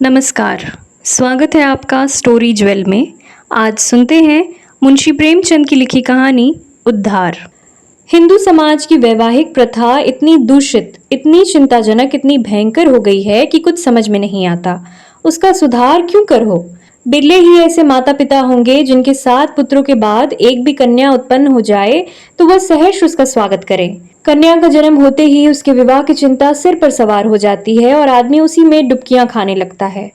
नमस्कार। स्वागत है आपका स्टोरी ज्वेल में। आज सुनते हैं मुंशी प्रेमचंद की लिखी कहानी उद्धार। हिंदू समाज की वैवाहिक प्रथा इतनी दूषित, इतनी चिंताजनक, इतनी भयंकर हो गई है कि कुछ समझ में नहीं आता। उसका सुधार क्यों कर हो? बिरले ही ऐसे माता पिता होंगे जिनके 7 पुत्रों के बाद एक भी कन्या उत्पन्न हो जाए तो वह सहर्ष उसका स्वागत करें। कन्या का जन्म होते ही उसके विवाह की चिंता सिर पर सवार हो जाती है और आदमी उसी में डुबकियां खाने लगता है।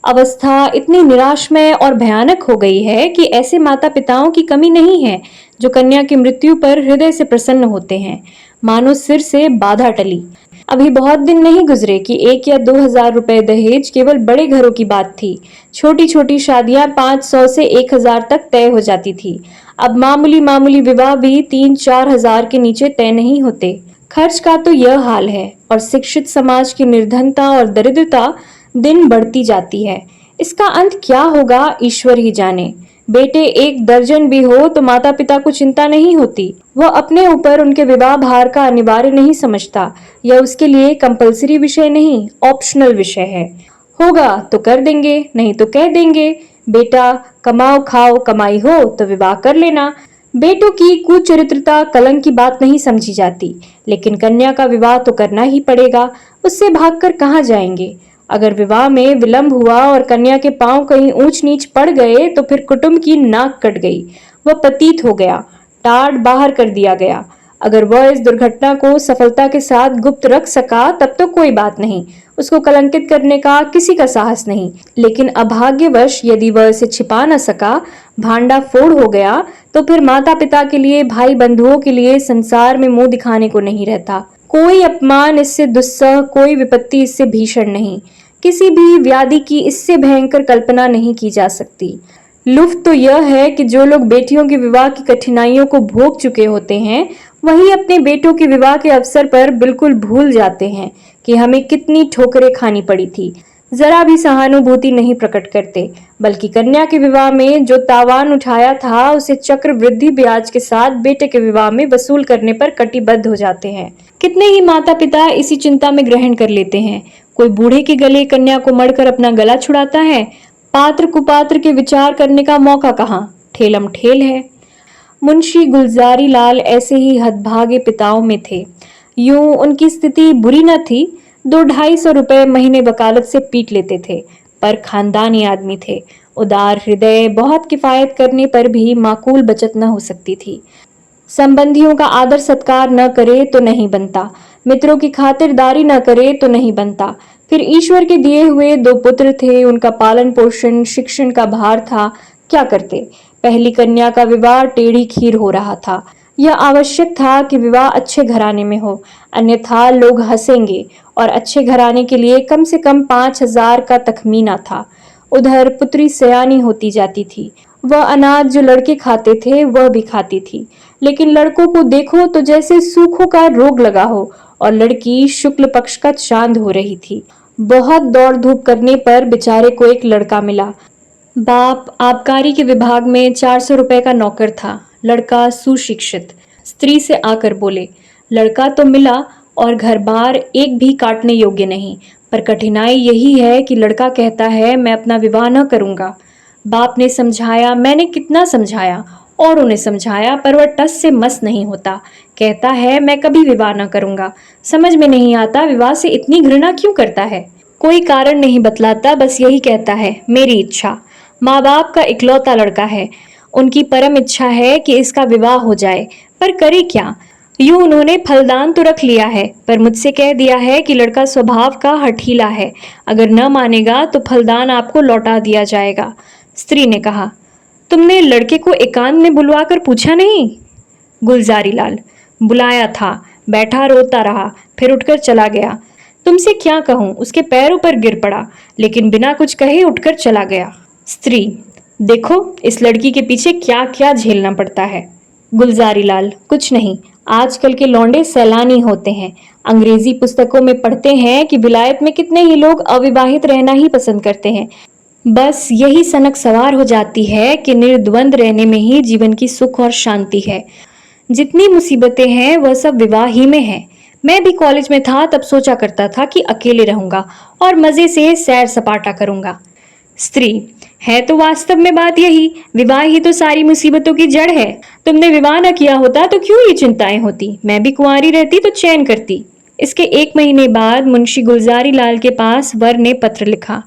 अवस्था इतनी निराशमय और भयानक हो गई है कि ऐसे माता पिताओं की कमी नहीं है जो कन्या की मृत्यु पर हृदय से प्रसन्न होते हैं, मानो सिर से बाधा टली। अभी बहुत दिन नहीं गुजरे कि 1 या 2 हजार रुपए दहेज केवल बड़े घरों की बात थी। छोटी छोटी शादियां 500 से 1 हजार तक तय हो जाती थी। अब मामूली मामूली विवाह भी 3-4 हजार के नीचे तय नहीं होते। खर्च का तो यह हाल है और शिक्षित समाज की निर्धनता और दरिद्रता दिन बढ़ती जाती है। इसका अंत क्या होगा ईश्वर ही जाने। बेटे 1 दर्जन भी हो तो माता पिता को चिंता नहीं होती। वह अपने ऊपर उनके विवाह भार का अनिवार्य नहीं समझता। यह उसके लिए कंपलसरी विषय नहीं, ऑप्शनल विषय है। होगा तो कर देंगे, नहीं तो कह देंगे बेटा कमाओ खाओ, कमाई हो तो विवाह कर लेना। बेटों की कुचरित्रता कलंक की बात नहीं समझी जाती, लेकिन कन्या का विवाह तो करना ही पड़ेगा। उससे भागकर कहाँ जाएंगे? अगर विवाह में विलंब हुआ और कन्या के पांव कहीं ऊंच नीच पड़ गए तो फिर कुटुंब की नाक कट गई, वह पतित हो गया, टाट बाहर कर दिया गया। अगर वह इस दुर्घटना को सफलता के साथ गुप्त रख सका तब तो कोई बात नहीं, उसको कलंकित करने का किसी का साहस नहीं। लेकिन अभाग्यवश यदि वह इसे छिपा न सका, भांडा फोड़ हो गया, तो फिर माता पिता के लिए, भाई बंधुओं के लिए संसार में मुंह दिखाने को नहीं रहता। कोई अपमान इससे दुस्सह, कोई विपत्ति इससे भीषण नहीं। किसी भी व्याधि की इससे भयंकर कल्पना नहीं की जा सकती। लुफ्त तो यह है कि जो लोग बेटियों के विवाह की कठिनाइयों को भोग चुके होते हैं, वही अपने बेटों के विवाह के अवसर पर बिल्कुल भूल जाते हैं कि हमें कितनी ठोकरें खानी पड़ी थी। जरा भी सहानुभूति नहीं प्रकट करते, बल्कि कन्या के विवाह में जो तावान उठाया था उसे चक्रवृद्धि ब्याज के साथ बेटे के विवाह में वसूल करने पर कटिबद्ध हो जाते हैं। कितने ही माता पिता इसी चिंता में ग्रहण कर लेते हैं। कोई बूढ़े के गले कन्या को मढ़कर अपना गला छुड़ाता है। पात्र कुपात्र के विचार करने का मौका कहाँ, ठेलम ठेल है। मुंशी गुलजारी लाल ऐसे ही हतभागे पिताओं में थे। यूं उनकी स्थिति बुरी न थी, 200-250 रुपए महीने वकालत से पीट लेते थे, पर खानदानी आदमी थे, उदार हृदय, बहुत किफायत करने पर भी माकूल बचत न हो सकती थी। संबंधियों का आदर सत्कार न करे तो नहीं बनता, मित्रों की खातिरदारी न करे तो नहीं बनता। फिर ईश्वर के दिए हुए 2 पुत्र थे, उनका पालन पोषण, शिक्षण का भार था, क्या करते? पहली कन्या का विवाह टेढ़ी खीर हो रहा था। यह आवश्यक था कि विवाह अच्छे घराने में हो, अन्यथा लोग हंसेंगे, और अच्छे घराने के लिए कम से कम 5,000 का तखमीना था। उधर पुत्री सयानी होती जाती थी। वह अनाज जो लड़के खाते थे वह भी खाती थी, लेकिन लड़कों को देखो तो जैसे सूखों का रोग लगा हो, और लड़की शुक्ल पक्ष का चांद हो रही थी। बहुत दौड़ धूप करने पर बेचारे को एक लड़का मिला। बाप आबकारी के विभाग में 400 रुपए का नौकर था। लड़का सुशिक्षित। स्त्री से आकर बोले, लड़का तो मिला और घर बार एक भी काटने योग्य नहीं, पर कठिनाई यही है कि लड़का कहता है मैं अपना विवाह न करूंगा। बाप ने समझाया, मैंने कितना समझाया, और उन्हें समझाया, पर वह टस से मस नहीं होता। कहता है मैं कभी विवाह न करूंगा। समझ में नहीं आता विवाह से इतनी घृणा क्यों करता है। कोई कारण नहीं बतलाता, बस यही कहता है मेरी इच्छा। माँ बाप का इकलौता लड़का है, उनकी परम इच्छा है कि इसका विवाह हो जाए, पर करे क्या। यूं उन्होंने फलदान तो रख लिया है, पर मुझसे कह दिया है कि लड़का स्वभाव का हठीला है, अगर न मानेगा तो फलदान आपको लौटा दिया जाएगा। स्त्री ने कहा, तुमने लड़के को एकांत में बुलवाकर पूछा नहीं? गुलजारी लाल, बुलाया था, बैठा रोता रहा, फिर उठकर चला गया। तुमसे क्या कहूं, उसके पैरों पर गिर पड़ा, लेकिन बिना कुछ कहे उठकर चला गया। स्त्री, देखो इस लड़की के पीछे क्या क्या झेलना पड़ता है। गुलजारी लाल, कुछ नहीं, आजकल के लौंडे सैलानी होते हैं। अंग्रेजी पुस्तकों में पढ़ते हैं कि विलायत में कितने ही लोग अविवाहित रहना ही पसंद करते हैं। बस यही सनक सवार हो जाती है कि निर्द्वंद रहने में ही जीवन की सुख और शांति है। जितनी मुसीबतें हैं वह सब विवाह ही में है। मैं भी कॉलेज में था तब सोचा करता था कि अकेले रहूंगा और मजे से सैर सपाटा करूंगा। स्त्री, है तो वास्तव में बात यही, विवाह ही तो सारी मुसीबतों की जड़ है। तुमने विवाह न किया होता तो क्यों ये चिंताएं होती, मैं भी कुंवारी रहती तो चैन करती। इसके 1 महीने बाद मुंशी गुलजारी लाल के पास वर ने पत्र लिखा।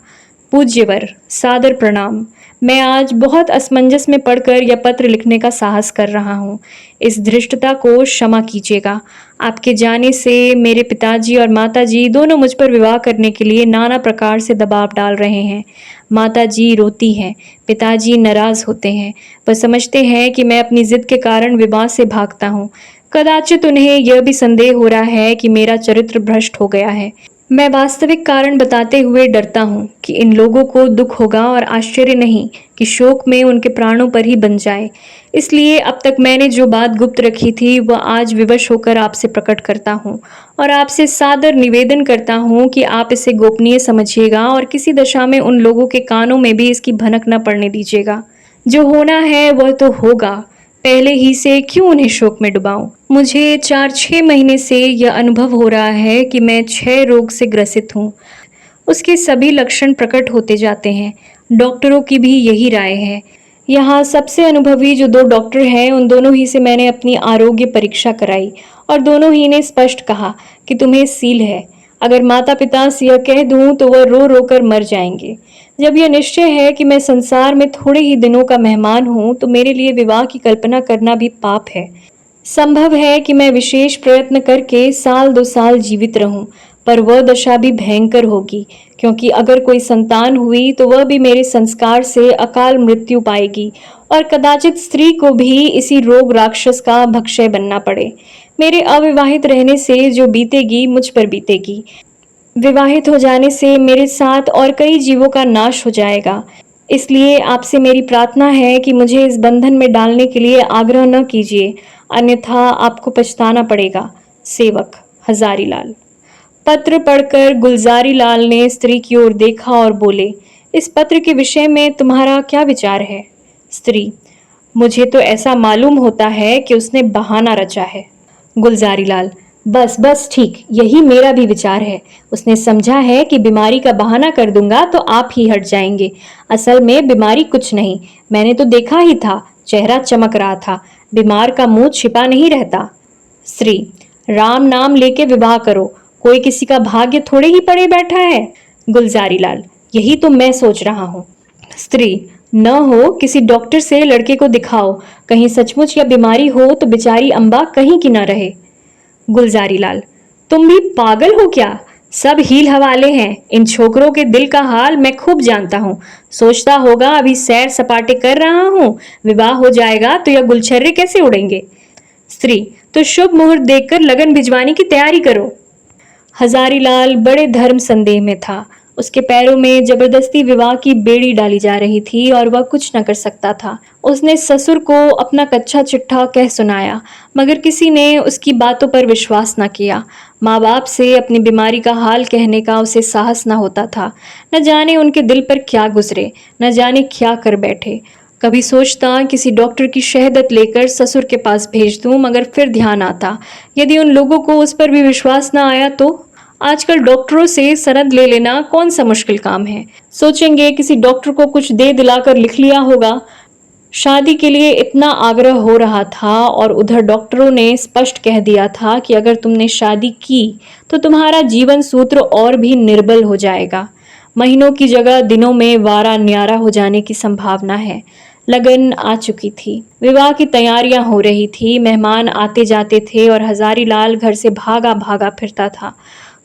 पूज्यवर, सादर प्रणाम। मैं आज बहुत असमंजस में पड़कर यह पत्र लिखने का साहस कर रहा हूँ। इस धृष्टता को क्षमा कीजिएगा। आपके जाने से मेरे पिताजी और माताजी दोनों मुझ पर विवाह करने के लिए नाना प्रकार से दबाव डाल रहे हैं। माताजी रोती हैं, पिताजी नाराज होते हैं। वह समझते हैं कि मैं अपनी जिद के कारण विवाह से भागता हूँ। कदाचित उन्हें यह भी संदेह हो रहा है कि मेरा चरित्र भ्रष्ट हो गया है। मैं वास्तविक कारण बताते हुए डरता हूँ कि इन लोगों को दुख होगा और आश्चर्य नहीं कि शोक में उनके प्राणों पर ही बन जाए। इसलिए अब तक मैंने जो बात गुप्त रखी थी वह आज विवश होकर आपसे प्रकट करता हूँ और आपसे सादर निवेदन करता हूँ कि आप इसे गोपनीय समझिएगा और किसी दशा में उन लोगों के कानों में भी इसकी भनक न पड़ने दीजिएगा। जो होना है वह तो होगा, पहले ही से क्यों उन्हें शोक में डुबाऊं। मुझे 4-6 महीने से यह अनुभव हो रहा है कि मैं क्षय रोग से ग्रसित हूँ। उसके सभी लक्षण प्रकट होते जाते हैं। डॉक्टरों की भी यही राय है। यहाँ सबसे अनुभवी जो 2 डॉक्टर हैं उन दोनों ही से मैंने अपनी आरोग्य परीक्षा कराई और दोनों ही ने स्पष्ट कहा कि तुम्हें सील है। अगर माता पिता से यह कह दूं तो वह रो रो कर मर जाएंगे। जब यह निश्चय है कि मैं संसार में थोड़े ही दिनों का मेहमान हूं तो मेरे लिए विवाह की कल्पना करना भी पाप है। संभव है कि मैं विशेष प्रयत्न करके 1-2 साल जीवित रहूं, पर वह दशा भी भयंकर होगी, क्योंकि अगर कोई संतान हुई तो वह भी मेरे संस्कार से अकाल मृत्यु पाएगी और कदाचित स्त्री को भी इसी रोग राक्षस का भक्षय बनना पड़े। मेरे अविवाहित रहने से जो बीतेगी मुझ पर बीतेगी। विवाहित हो जाने से मेरे साथ और कई जीवों का नाश हो जाएगा। इसलिए आपसे मेरी प्रार्थना है कि मुझे इस बंधन में डालने के लिए आग्रह न कीजिए, अन्यथा आपको पछताना पड़ेगा। सेवक हजारीलाल। पत्र पढ़कर गुलजारी लाल ने स्त्री की ओर देखा और बोले, इस पत्र के विषय में तुम्हारा क्या विचार है? स्त्री, मुझे तो ऐसा मालूम होता है कि उसने बहाना रचा है। गुलजारी लाल, बस बस ठीक, यही मेरा भी विचार है। उसने समझा है कि बीमारी का बहाना कर दूंगा तो आप ही हट जाएंगे। असल में बीमारी कुछ नहीं, मैंने तो देखा ही था, चेहरा चमक रहा था। बीमार का मुंह छिपा नहीं रहता। स्त्री, राम नाम लेके विवाह करो, कोई किसी का भाग्य थोड़े ही पड़े बैठा है। गुलजारी लाल, यही तो मैं सोच रहा हूँ। स्त्री, न हो किसी डॉक्टर से लड़के को दिखाओ, कहीं सचमुच या बीमारी हो तो बेचारी अम्बा कहीं की न रहे। गुलजारी लाल, तुम भी पागल हो क्या? सब हील हवाले हैं। इन छोकरों के दिल का हाल मैं खूब जानता हूँ। सोचता होगा अभी सैर सपाटे कर रहा हूँ, विवाह हो जाएगा तो यह गुलछर्रे कैसे उड़ेंगे। स्त्री, तो शुभ मुहूर्त देखकर लगन भिजवाने की तैयारी करो। हजारीलाल बड़े धर्म संदेह में था। उसके पैरों में जबरदस्ती विवाह की बेड़ी डाली जा रही थी और वह कुछ न कर सकता था। उसने ससुर को अपना कच्चा चिट्ठा कह सुनाया, मगर किसी ने उसकी बातों पर विश्वास न किया। माँ बाप से अपनी बीमारी का हाल कहने का उसे साहस न होता था। न जाने उनके दिल पर क्या गुजरे, न जाने क्या कर बैठे। कभी सोचता किसी डॉक्टर की शहदत लेकर ससुर के पास भेज दूं, मगर फिर ध्यान आता यदि उन लोगों को उस पर भी विश्वास न आया तो। आजकल डॉक्टरों से सनद ले लेना कौन सा मुश्किल काम है। सोचेंगे किसी डॉक्टर को कुछ दे दिलाकर लिख लिया होगा। शादी के लिए इतना आग्रह हो रहा था और उधर डॉक्टरों ने स्पष्ट कह दिया था कि अगर तुमने शादी की तो तुम्हारा जीवन सूत्र और भी निर्बल हो जाएगा। महीनों की जगह दिनों में वारा न्यारा हो जाने की संभावना है। लगन आ चुकी थी, विवाह की तैयारियां हो रही थी, मेहमान आते जाते थे और हजारीलाल घर से भागा भागा फिरता था।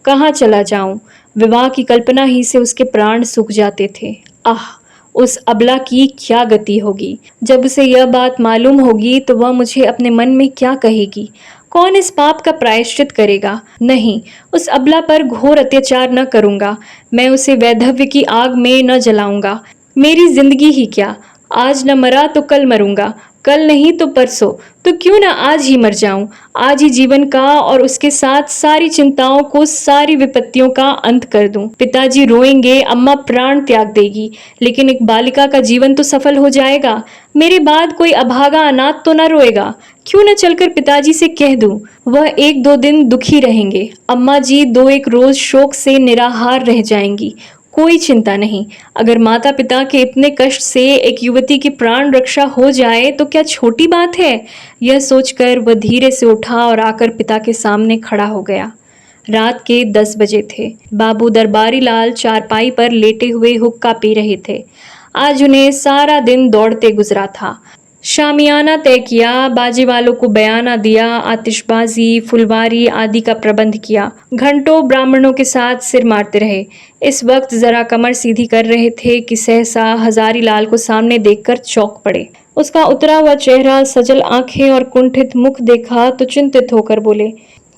कहाँ चला जाऊं? विवाह की कल्पना ही से उसके प्राण सूख जाते थे। आह, उस अबला की क्या गति होगी? जब उसे यह बात मालूम होगी तो वह मुझे अपने मन में क्या कहेगी? कौन इस पाप का प्रायश्चित करेगा? नहीं, उस अबला पर घोर अत्याचार न करूंगा। मैं उसे वैधव्य की आग में न जलाऊंगा। मेरी जिंदगी ही क्या, आज न मरा तो कल मरूंगा, कल नहीं तो परसों, तो क्यों ना आज ही मर जाऊं। आज ही जीवन का और उसके साथ सारी चिंताओं को, सारी विपत्तियों का अंत कर दूं। पिताजी रोएंगे, अम्मा प्राण त्याग देगी, लेकिन एक बालिका का जीवन तो सफल हो जाएगा। मेरे बाद कोई अभागा अनाथ तो न रोएगा। क्यों न चलकर पिताजी से कह दूं, वह एक दो दिन दुखी रहेंगे, अम्मा जी दो एक रोज शोक से निराहार रह जाएंगी। कोई चिंता नहीं, अगर माता पिता के इतने कष्ट से एक युवती की प्राण रक्षा हो जाए तो क्या छोटी बात है। यह सोचकर वह धीरे से उठा और आकर पिता के सामने खड़ा हो गया। रात के 10 बजे थे। बाबू दरबारी लाल चारपाई पर लेटे हुए हुक्का पी रहे थे। आज उन्हें सारा दिन दौड़ते गुजरा था। शामियाना तय किया, बाजे वालों को बयाना दिया, आतिशबाजी, फुलवारी आदि का प्रबंध किया। घंटों ब्राह्मणों के साथ सिर मारते रहे। इस वक्त जरा कमर सीधी कर रहे थे कि सहसा हजारी लाल को सामने देखकर चौंक पड़े। उसका उतरा हुआ चेहरा, सजल आंखें और कुंठित मुख देखा तो चिंतित होकर बोले,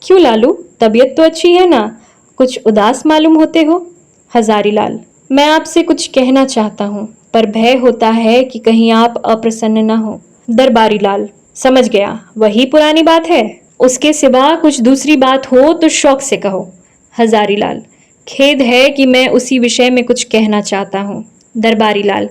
क्यों लालू, तबीयत तो अच्छी है ना? कुछ उदास मालूम होते हो। हजारी लाल, मैं आपसे कुछ कहना चाहता हूँ, पर भय होता है कि कहीं आप अप्रसन्न न हो। दरबारी लाल, समझ गया, वही पुरानी बात है। उसके सिवा कुछ दूसरी बात हो तो शौक से कहो। हजारी लाल, खेद है कि मैं उसी विषय में कुछ कहना चाहता हूँ। दरबारी लाल,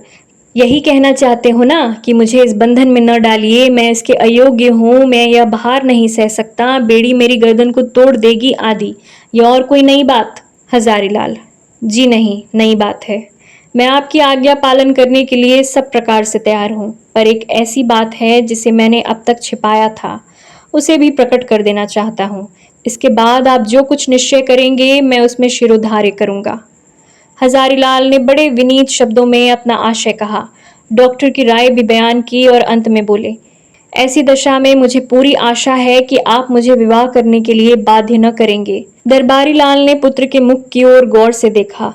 यही कहना चाहते हो ना कि मुझे इस बंधन में न डालिए, मैं इसके अयोग्य हूँ, मैं यह भार नहीं सह सकता, बेड़ी मेरी गर्दन को तोड़ देगी आदि। यह और कोई नई बात? हजारी लाल, जी नहीं, नई बात है। मैं आपकी आज्ञा पालन करने के लिए सब प्रकार से तैयार हूँ, पर एक ऐसी बात है जिसे मैंने अब तक छिपाया था, उसे भी प्रकट कर देना चाहता हूँ। इसके बाद आप जो कुछ निश्चय करेंगे मैं उसमें शिरोधार्य करूँगा। हजारीलाल ने बड़े विनीत शब्दों में अपना आशय कहा, डॉक्टर की राय भी बयान की और अंत में बोले, ऐसी दशा में मुझे पूरी आशा है कि आप मुझे विवाह करने के लिए बाध्य न करेंगे। दरबारी लाल ने पुत्र के मुख की ओर गौर से देखा।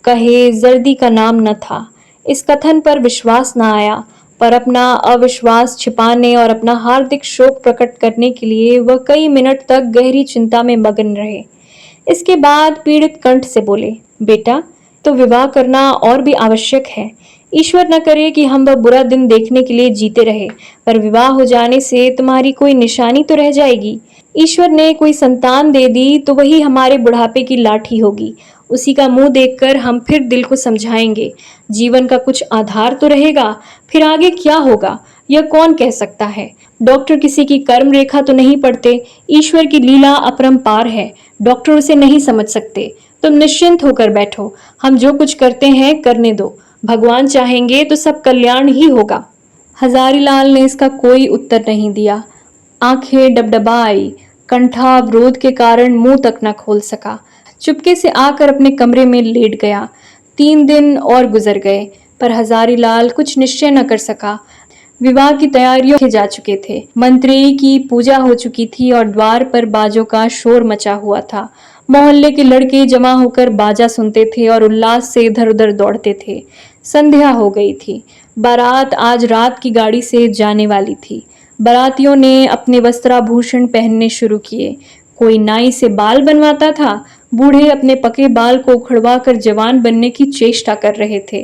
कहे जर्दी का नाम न था। इस कथन पर विश्वास न आया, पर अपना अविश्वास छिपाने और अपना हार्दिक शोक प्रकट करने के लिए वह कई मिनट तक गहरी चिंता में मगन रहे। इसके बाद पीड़ित कंठ से बोले, बेटा, तो विवाह करना और भी आवश्यक है। ईश्वर न करे कि हम वह बुरा दिन देखने के लिए जीते रहे, पर विवाह हो जाने से तुम्हारी कोई निशानी तो रह जाएगी। ईश्वर ने कोई संतान दे दी तो वही हमारे बुढ़ापे की लाठी होगी। उसी का मुंह देखकर हम फिर दिल को समझाएंगे। जीवन का कुछ आधार तो रहेगा, फिर आगे क्या होगा यह कौन कह सकता है। डॉक्टर किसी की कर्म रेखा तो नहीं पढ़ते, ईश्वर की लीला अपरंपार है, डॉक्टर उसे नहीं समझ सकते। तुम निश्चिंत होकर बैठो, हम जो कुछ करते हैं करने दो, भगवान चाहेंगे तो सब कल्याण ही होगा। हजारीलाल ने इसका कोई उत्तर नहीं दिया। आंखें डबडबा आई, कंठावरोध के कारण मुंह तक न खोल सका। चुपके से आकर अपने कमरे में लेट गया। 3 दिन और गुजर गए, पर हजारीलाल कुछ निश्चय न कर सका। विवाह की तैयारियों के जा चुके थे, मंत्री की पूजा हो चुकी थी और द्वार पर बाजों का शोर मचा हुआ था। मोहल्ले के लड़के जमा होकर बाजा सुनते थे और उल्लास से इधर उधर दौड़ते थे। संध्या हो गई थी। बारात आज रात की गाड़ी से जाने वाली थी। बारातियों ने अपने वस्त्राभूषण पहनने शुरू किए। कोई नाई से बाल बनवाता था, बूढ़े अपने पके बाल को उखड़वा कर जवान बनने की चेष्टा कर रहे थे।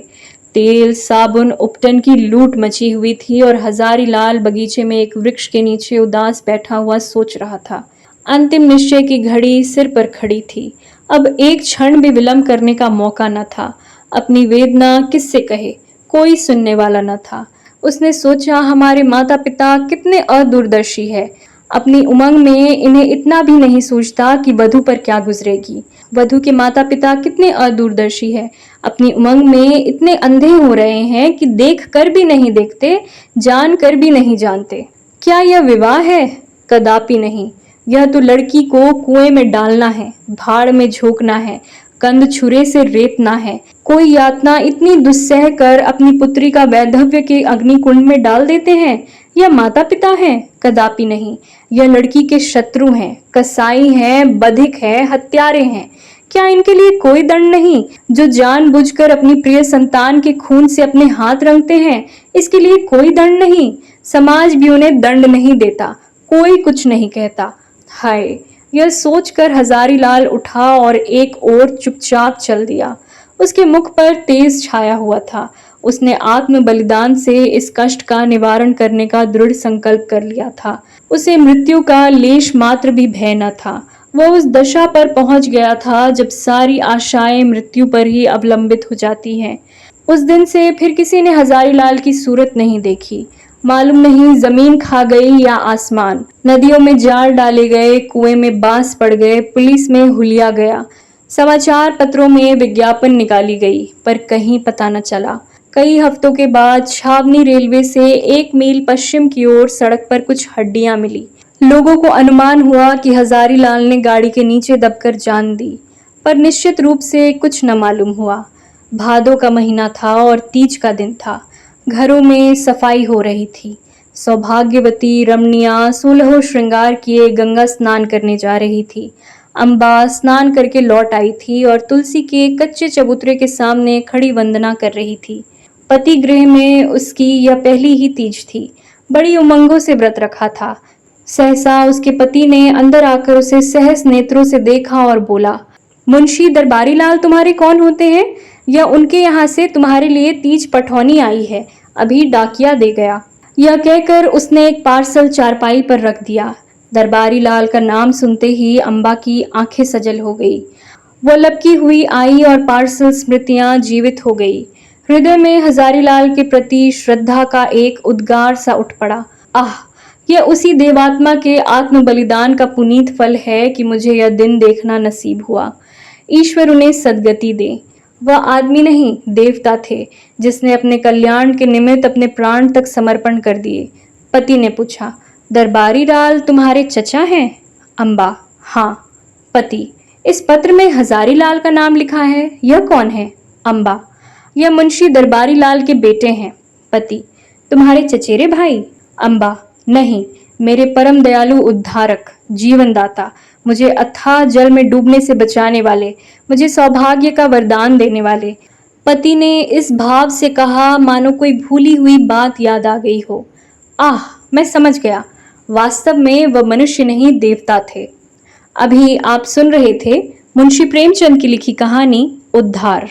तेल, साबुन, उपटन की लूट मची हुई थी और हजारीलाल बगीचे में एक वृक्ष के नीचे उदास बैठा हुआ सोच रहा था। अंतिम निश्चय की घड़ी सिर पर खड़ी थी। अब एक क्षण भी विलंब करने का मौका न था। अपनी वेदना किससे कहे, कोई सुनने वाला न था। उसने सोचा, हमारे माता पिता कितने अदूरदर्शी है। अपनी उमंग में इन्हें इतना भी नहीं सोचता कि वधू पर क्या गुजरेगी। वधू के माता पिता कितने अदूरदर्शी है, अपनी उमंग में इतने अंधे हो रहे हैं कि देख कर भी नहीं देखते, जान कर भी नहीं जानते। क्या यह विवाह है? कदापि नहीं। यह तो लड़की को कुएं में डालना है, भाड़ में झोंकना है, कंध छुरे से रेतना है। कोई यातना इतनी दुस्सह कर अपनी पुत्री का वैधव्य के अग्निकुंड में डाल देते हैं। यह माता पिता हैं? कदापि नहीं। यह लड़की के शत्रु हैं, कसाई हैं, बधिक हैं, हत्यारे हैं। क्या इनके लिए कोई दंड नहीं? जो जानबूझकर अपनी प्रिय संतान के खून से अपने हाथ रंगते हैं, इसके लिए कोई दंड नहीं। समाज भी उन्हें दंड नहीं देता, कोई कुछ नहीं कहता। हाय, यह सोचकर हजारीलाल उठा और एक ओर चुपचाप चल दिया। उसके मुख पर तेज छाया हुआ था। उसने आत्म बलिदान से इस कष्ट का निवारण करने का दृढ़ संकल्प कर लिया था। उसे मृत्यु का लेश मात्र भी भय न था। वह उस दशा पर पहुंच गया था जब सारी आशाएं मृत्यु पर ही अवलंबित हो जाती हैं। उस दिन से फिर किसी ने हजारीलाल की सूरत नहीं देखी। मालूम नहीं जमीन खा गई या आसमान। नदियों में जाल डाले गए, कुएं में बांस पड़ गए, पुलिस में हुलिया गया, समाचार पत्रों में विज्ञापन निकाली गई, पर कहीं पता न चला। कई हफ्तों के बाद छावनी रेलवे से 1 मील पश्चिम की ओर सड़क पर कुछ हड्डियां मिली। लोगों को अनुमान हुआ कि हजारी लाल ने गाड़ी के नीचे दबकर जान दी, पर निश्चित रूप से कुछ न मालूम हुआ। भादों का महीना था और तीज का दिन था। घरों में सफाई हो रही थी। सौभाग्यवती रमणियां सुलहो श्रृंगार किए गंगा स्नान करने जा रही थी। अम्बा स्नान करके लौट आई थी और तुलसी के कच्चे चबूतरे के सामने खड़ी वंदना कर रही थी। पति गृह में उसकी यह पहली ही तीज थी। बड़ी उमंगों से व्रत रखा था। सहसा उसके पति ने अंदर आकर उसे सहस नेत्रों से देखा और बोला, मुंशी दरबारी लाल तुम्हारे कौन होते हैं? या उनके यहाँ से तुम्हारे लिए तीज पठौनी आई है, अभी डाकिया दे गया। यह कहकर उसने एक पार्सल चारपाई पर रख दिया। दरबारी लाल का नाम सुनते ही अम्बा की आंखें सजल हो गई। वो लपकी हुई आई और पार्सल स्मृतियां जीवित हो गई। हृदय में हजारीलाल के प्रति श्रद्धा का एक उद्गार सा उठ पड़ा। आह, यह उसी देवात्मा के आत्म बलिदान का पुनीत फल है कि मुझे यह दिन देखना नसीब हुआ। ईश्वर उन्हें सद्गति दे। वह आदमी नहीं, देवता थे, जिसने अपने कल्याण के निमित्त अपने प्राण तक समर्पण कर दिए। पति ने पूछा, दरबारी लाल तुम्हारे चचा हैं? अम्बा, हाँ। पति, इस पत्र में हजारी लाल का नाम लिखा है, यह कौन है? अम्बा, यह मुंशी दरबारी लाल के बेटे हैं। पति, तुम्हारे चचेरे भाई? अम्बा, नहीं, मेरे परम दयालु उद्धारक, जीवनदाता, मुझे अथाह जल में डूबने से बचाने वाले, मुझे सौभाग्य का वरदान देने वाले। पति ने इस भाव से कहा मानो कोई भूली हुई बात याद आ गई हो। आह, मैं समझ गया, वास्तव में वह मनुष्य नहीं देवता थे। अभी आप सुन रहे थे मुंशी प्रेमचंद की लिखी कहानी उद्धार।